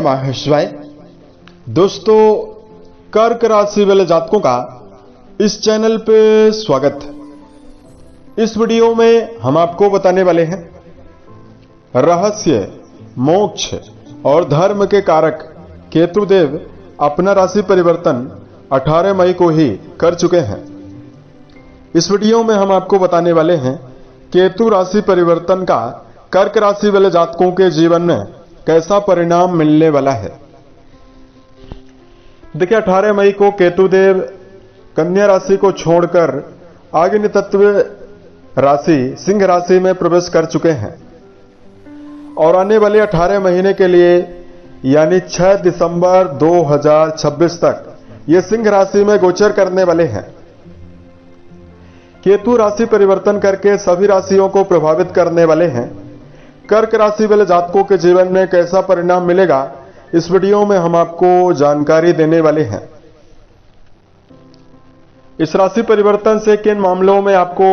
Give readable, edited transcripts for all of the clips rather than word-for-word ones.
नमः शिवाय। दोस्तों, कर्क राशि वाले जातकों का इस चैनल पे स्वागत। इस वीडियो में हम आपको बताने वाले हैं रहस्य, मोक्ष और धर्म के कारक केतुदेव अपना राशि परिवर्तन 18 मई को ही कर चुके हैं। इस वीडियो में हम आपको बताने वाले हैं केतु राशि परिवर्तन का कर्क राशि वाले जातकों के जीवन में कैसा परिणाम मिलने वाला है। देखिए, 18 मई को केतुदेव कन्या राशि को छोड़कर अग्नि तत्व राशि सिंह राशि में प्रवेश कर चुके हैं और आने वाले 18 महीने के लिए यानी 6 दिसंबर 2026 तक ये सिंह राशि में गोचर करने वाले हैं। केतु राशि परिवर्तन करके सभी राशियों को प्रभावित करने वाले हैं। कर्क राशि वाले जातकों के जीवन में कैसा परिणाम मिलेगा, इस वीडियो में हम आपको जानकारी देने वाले हैं। इस राशि परिवर्तन से किन मामलों में आपको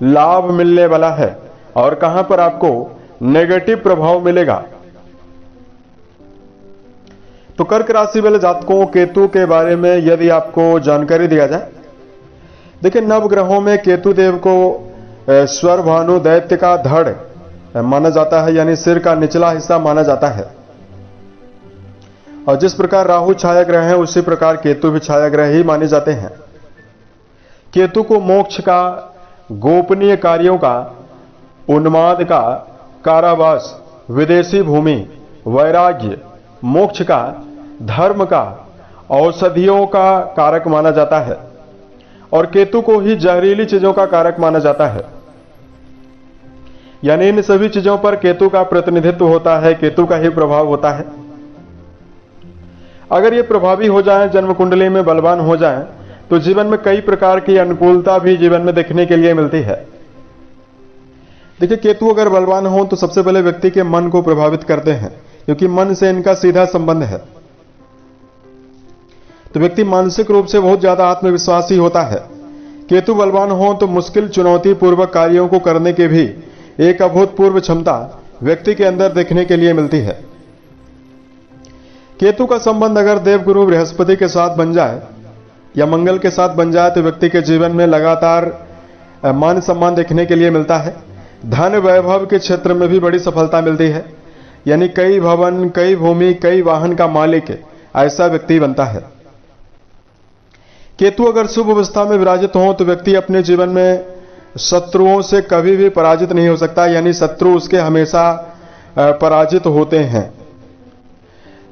लाभ मिलने वाला है और कहां पर आपको नेगेटिव प्रभाव मिलेगा। तो कर्क राशि वाले जातकों केतु के बारे में यदि आपको जानकारी दिया जाए, देखिए, नवग्रहों में केतु देव को स्वर भानु दैत्य का धड़ माना जाता है, यानी सिर का निचला हिस्सा माना जाता है। और जिस प्रकार राहु छाया ग्रह है उसी प्रकार केतु भी छाया ग्रह ही माने जाते हैं। केतु को मोक्ष का, गोपनीय कार्यों का, उन्माद का, कारावास, विदेशी भूमि, वैराग्य, मोक्ष का, धर्म का, औषधियों का कारक माना जाता है और केतु को ही जहरीली चीजों का कारक माना जाता है। यानी इन सभी चीजों पर केतु का प्रतिनिधित्व होता है, केतु का ही प्रभाव होता है। अगर ये प्रभावी हो जाए, जन्म कुंडली में बलवान हो जाए, तो जीवन में कई प्रकार की अनुकूलता भी जीवन में देखने के लिए मिलती है। देखिए, केतु अगर बलवान हो तो सबसे पहले व्यक्ति के मन को प्रभावित करते हैं, क्योंकि मन से इनका सीधा संबंध है। तो व्यक्ति मानसिक रूप से बहुत ज्यादा आत्मविश्वासी होता है। केतु बलवान हो तो मुश्किल चुनौती पूर्वक कार्यों को करने के भी एक अभूतपूर्व क्षमता व्यक्ति के अंदर देखने के लिए मिलती है। केतु का संबंध अगर देवगुरु बृहस्पति के साथ बन जाए या मंगल के साथ बन जाए तो व्यक्ति के जीवन में लगातार मान सम्मान देखने के लिए मिलता है। धन वैभव के क्षेत्र में भी बड़ी सफलता मिलती है, यानी कई भवन, कई भूमि, कई वाहन का मालिक ऐसा व्यक्ति बनता है। केतु अगर शुभ अवस्था में विराजित हो तो व्यक्ति अपने जीवन में शत्रुओं से कभी भी पराजित नहीं हो सकता, यानी शत्रु उसके हमेशा पराजित होते हैं।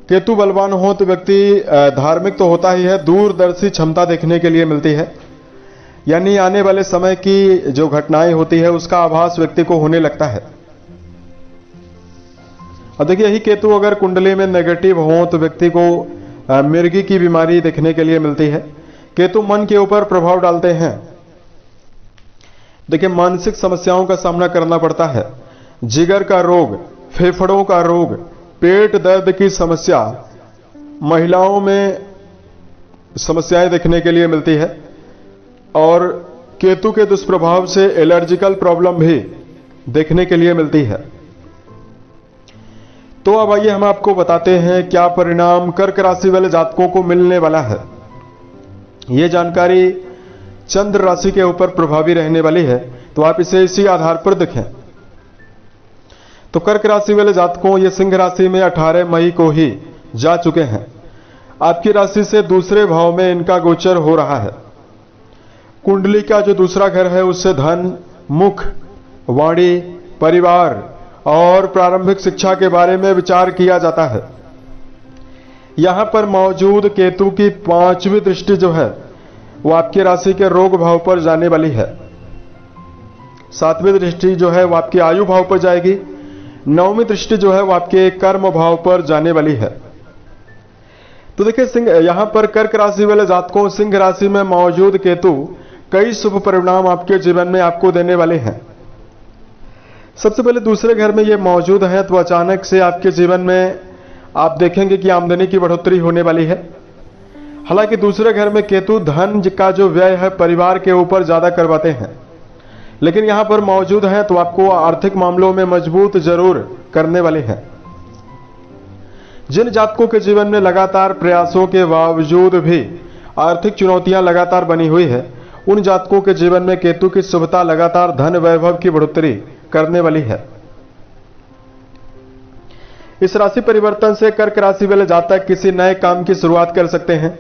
केतु बलवान हो तो व्यक्ति धार्मिक तो होता ही है, दूरदर्शी क्षमता देखने के लिए मिलती है, यानी आने वाले समय की जो घटनाएं होती है उसका आभास व्यक्ति को होने लगता है। और देखिए, यही केतु अगर कुंडली में नेगेटिव हो तो व्यक्ति को मिर्गी की बीमारी देखने के लिए मिलती है। केतु मन के ऊपर प्रभाव डालते हैं। देखिए, मानसिक समस्याओं का सामना करना पड़ता है। जिगर का रोग, फेफड़ों का रोग, पेट दर्द की समस्या, महिलाओं में समस्याएं देखने के लिए मिलती है और केतु के दुष्प्रभाव से एलर्जिकल प्रॉब्लम भी देखने के लिए मिलती है। तो अब आइए हम आपको बताते हैं क्या परिणाम कर्क राशि वाले जातकों को मिलने वाला है। यह जानकारी चंद्र राशि के ऊपर प्रभावी रहने वाली है, तो आप इसे इसी आधार पर देखें। तो कर्क राशि वाले जातकों ये सिंह राशि में 18 मई को ही जा चुके हैं। आपकी राशि से दूसरे भाव में इनका गोचर हो रहा है। कुंडली का जो दूसरा घर है उससे धन, मुख, वाणी, परिवार और प्रारंभिक शिक्षा के बारे में विचार किया जाता है। यहां पर मौजूद केतु की 5वीं दृष्टि जो है वो आपकी राशि के रोग भाव पर जाने वाली है। 7वीं दृष्टि जो है वो आपकी आयु भाव पर जाएगी। 9वीं दृष्टि जो है वो आपके कर्म भाव पर जाने वाली है। तो देखिए, यहां पर कर्क राशि वाले जातकों सिंह राशि में मौजूद केतु कई शुभ परिणाम आपके जीवन में आपको देने वाले हैं। सबसे पहले दूसरे घर में ये मौजूद है तो अचानक से आपके जीवन में आप देखेंगे कि आमदनी की बढ़ोतरी होने वाली है। हालांकि दूसरे घर में केतु धन का जो व्यय है परिवार के ऊपर ज्यादा करवाते हैं, लेकिन यहां पर मौजूद हैं तो आपको आर्थिक मामलों में मजबूत जरूर करने वाले हैं। जिन जातकों के जीवन में लगातार प्रयासों के बावजूद भी आर्थिक चुनौतियां लगातार बनी हुई है, उन जातकों के जीवन में केतु की शुभता लगातार धन वैभव की बढ़ोतरी करने वाली है। इस राशि परिवर्तन से कर्क राशि वाले जातक किसी नए काम की शुरुआत कर सकते हैं।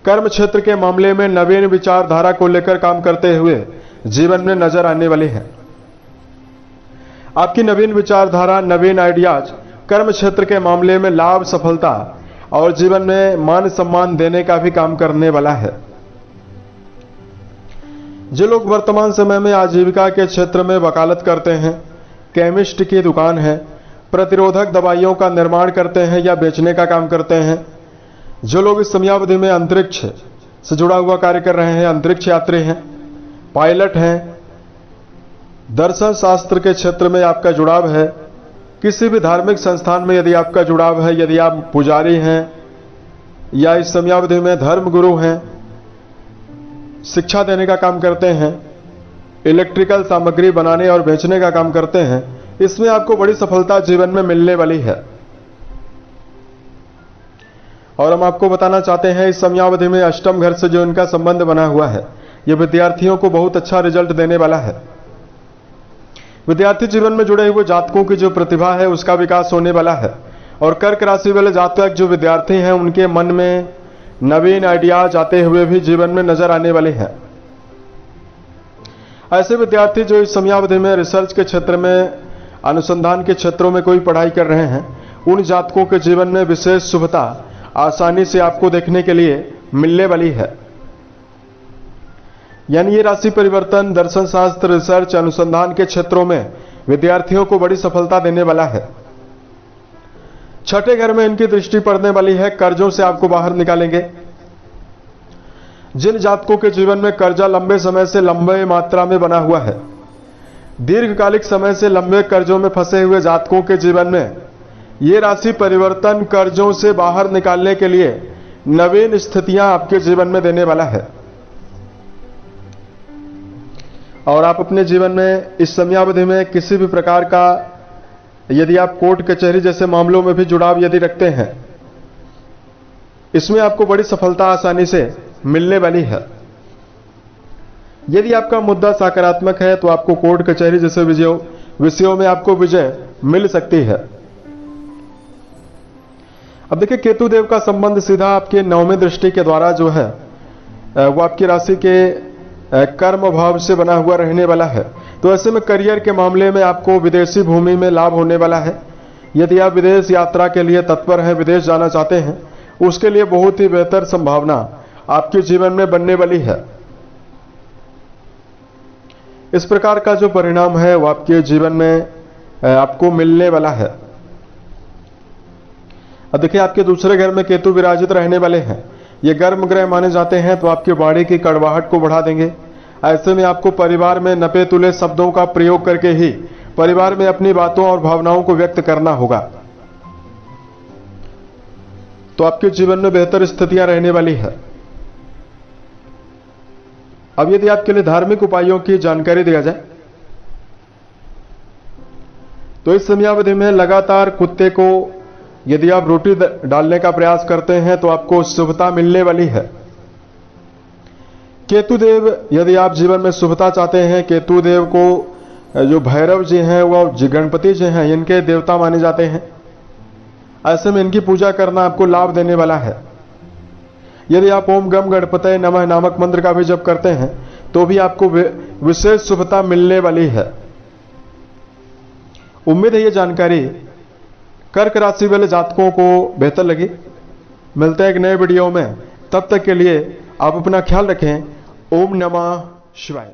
कर्म क्षेत्र के मामले में नवीन विचारधारा को लेकर काम करते हुए जीवन में नजर आने वाली है। आपकी नवीन विचारधारा, नवीन आइडियाज कर्म क्षेत्र के मामले में लाभ, सफलता और जीवन में मान सम्मान देने का भी काम करने वाला है। जो लोग वर्तमान समय में आजीविका के क्षेत्र में वकालत करते हैं, केमिस्ट की दुकान है, प्रतिरोधक दवाइयों का निर्माण करते हैं या बेचने का काम करते हैं, जो लोग इस समयावधि में अंतरिक्ष से जुड़ा हुआ कार्य कर रहे हैं, अंतरिक्ष यात्री हैं, पायलट हैं, दर्शन शास्त्र के क्षेत्र में आपका जुड़ाव है, किसी भी धार्मिक संस्थान में यदि आपका जुड़ाव है, यदि आप पुजारी हैं या इस समयावधि में धर्म गुरु हैं, शिक्षा देने का काम करते हैं, इलेक्ट्रिकल सामग्री बनाने और बेचने का काम करते हैं, इसमें आपको बड़ी सफलता जीवन में मिलने वाली है। और हम आपको बताना चाहते हैं इस समयावधि में अष्टम घर से जो इनका संबंध बना हुआ है, यह विद्यार्थियों को बहुत अच्छा रिजल्ट देने वाला है। विद्यार्थी जीवन में जुड़े हुए जातकों की जो प्रतिभा है उसका विकास होने वाला है। और कर्क राशि वाले जातक जो विद्यार्थी हैं उनके मन में नवीन आइडियाज आते हुए भी जीवन में नजर आने वाले हैं। ऐसे विद्यार्थी जो इस समयावधि में रिसर्च के क्षेत्र में, अनुसंधान के क्षेत्रों में कोई पढ़ाई कर रहे हैं, उन जातकों के जीवन में विशेष शुभता आसानी से आपको देखने के लिए मिलने वाली है। यानी ये राशि परिवर्तन दर्शन शास्त्र, रिसर्च, अनुसंधान के क्षेत्रों में विद्यार्थियों को बड़ी सफलता देने वाला है। छठे घर में इनकी दृष्टि पड़ने वाली है, कर्जों से आपको बाहर निकालेंगे। जिन जातकों के जीवन में कर्जा लंबे समय से लंबे मात्रा में बना हुआ है, दीर्घकालिक समय से लंबे कर्जों में फंसे हुए जातकों के जीवन में ये राशि परिवर्तन कर्जों से बाहर निकालने के लिए नवीन स्थितियां आपके जीवन में देने वाला है। और आप अपने जीवन में इस समयावधि में किसी भी प्रकार का, यदि आप कोर्ट कचहरी जैसे मामलों में भी जुड़ाव यदि रखते हैं, इसमें आपको बड़ी सफलता आसानी से मिलने वाली है। यदि आपका मुद्दा सकारात्मक है तो आपको कोर्ट कचहरी जैसे विषयों में आपको विजय मिल सकती है। अब देखिए, केतु देव का संबंध सीधा आपके नवमी दृष्टि के द्वारा जो है वो आपकी राशि के कर्म भाव से बना हुआ रहने वाला है। तो ऐसे में करियर के मामले में आपको विदेशी भूमि में लाभ होने वाला है। यदि आप विदेश यात्रा के लिए तत्पर हैं, विदेश जाना चाहते हैं, उसके लिए बहुत ही बेहतर संभावना आपके जीवन में बनने वाली है। इस प्रकार का जो परिणाम है वो आपके जीवन में आपको मिलने वाला है। अब देखिए, आपके दूसरे घर में केतु विराजित रहने वाले हैं। ये गर्म ग्रह माने जाते हैं, तो आपकी वाणी की कड़वाहट को बढ़ा देंगे। ऐसे में आपको परिवार में नपे तुले शब्दों का प्रयोग करके ही परिवार में अपनी बातों और भावनाओं को व्यक्त करना होगा। तो आपके जीवन में बेहतर स्थितियां रहने वाली है। अब यदि आपके लिए धार्मिक उपायों की जानकारी दिया जाए तो इस समयावधि में लगातार कुत्ते को यदि आप रोटी डालने का प्रयास करते हैं तो आपको शुभता मिलने वाली है। केतुदेव, यदि आप जीवन में शुभता चाहते हैं, केतुदेव को जो भैरव जी हैं वो गणपति जी हैं, इनके देवता माने जाते हैं। ऐसे में इनकी पूजा करना आपको लाभ देने वाला है। यदि आप ओम गम गणपतये नमः नामक मंत्र का भी जप करते हैं तो भी आपको विशेष शुभता मिलने वाली है। उम्मीद है ये जानकारी कर्क राशि वाले जातकों को बेहतर लगी। मिलते हैं एक नए वीडियो में, तब तक के लिए आप अपना ख्याल रखें। ओम नमः शिवाय।